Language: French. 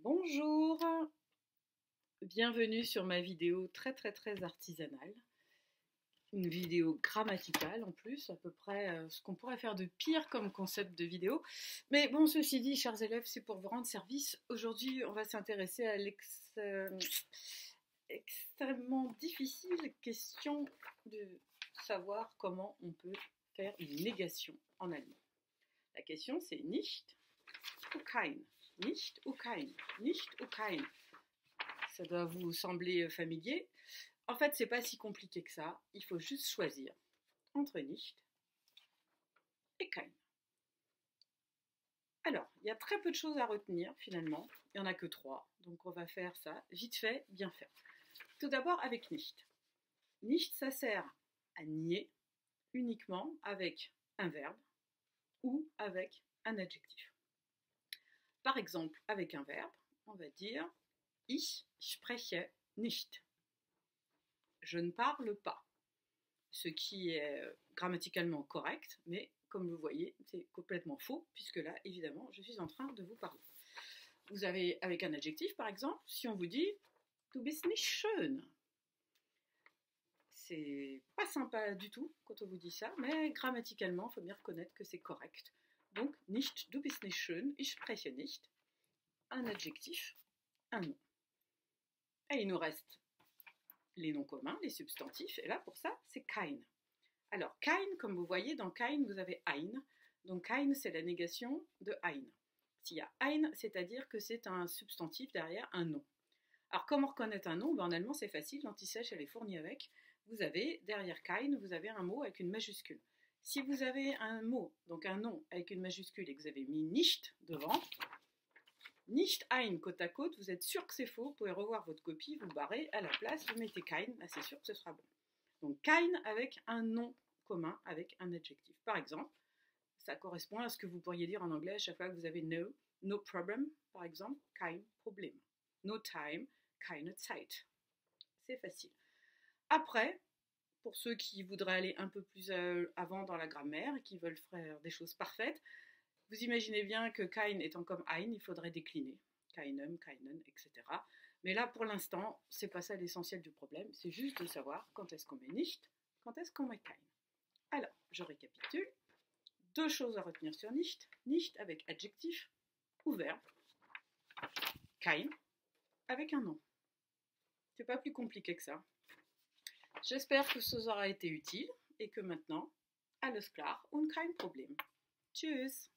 Bonjour, bienvenue sur ma vidéo très artisanale, une vidéo grammaticale en plus, à peu près ce qu'on pourrait faire de pire comme concept de vidéo. Mais bon, ceci dit, chers élèves, c'est pour vous rendre service. Aujourd'hui, on va s'intéresser à l'extrêmement difficile question de savoir comment on peut faire une négation en allemand. La question c'est nicht ou kein. Nicht ou kein. Nicht ou kein. Ça doit vous sembler familier. En fait, c'est pas si compliqué que ça. Il faut juste choisir entre nicht et kein. Alors, il y a très peu de choses à retenir finalement. Il n'y en a que 3. Donc on va faire ça vite fait, bien fait. Tout d'abord avec nicht. Nicht, ça sert à nier uniquement avec un verbe ou avec un adjectif. Par exemple, avec un verbe, on va dire Ich spreche nicht. Je ne parle pas. Ce qui est grammaticalement correct, mais comme vous voyez, c'est complètement faux, puisque là, évidemment, je suis en train de vous parler. Vous avez, avec un adjectif, par exemple, si on vous dit Du bist nicht schön. C'est pas sympa du tout quand on vous dit ça, mais grammaticalement, il faut bien reconnaître que c'est correct. Donc, nicht, du bist nicht schön, ich spreche nicht. Un adjectif, un nom. Et il nous reste les noms communs, les substantifs, et là, pour ça, c'est kein. Alors, kein, comme vous voyez, dans kein, vous avez ein. Donc, kein, c'est la négation de ein. S'il y a ein, c'est-à-dire que c'est un substantif derrière un nom. Alors, comment reconnaître un nom? En allemand, c'est facile, l'anti-sèche, elle est fournie avec. Vous avez, derrière kein, vous avez un mot avec une majuscule. Si vous avez un mot, donc un nom avec une majuscule, et que vous avez mis nicht devant, nicht ein côte à côte, vous êtes sûr que c'est faux, vous pouvez revoir votre copie, vous barrez, à la place, vous mettez kein, là c'est sûr que ce sera bon. Donc kein avec un nom commun, avec un adjectif. Par exemple, ça correspond à ce que vous pourriez dire en anglais à chaque fois que vous avez no, no problem, par exemple, kein Problem. No time, keine Zeit. C'est facile. Après, pour ceux qui voudraient aller un peu plus avant dans la grammaire, qui veulent faire des choses parfaites, vous imaginez bien que kein étant comme ein, il faudrait décliner. Keinem, keinen, etc. Mais là, pour l'instant, c'est pas ça l'essentiel du problème. C'est juste de savoir quand est-ce qu'on met nicht, quand est-ce qu'on met kein. Alors, je récapitule. 2 choses à retenir sur nicht. Nicht avec adjectif ou verbe. Kein avec un nom. C'est pas plus compliqué que ça. J'espère que ça aura été utile et que maintenant, alles klar und kein Problem. Tschüss.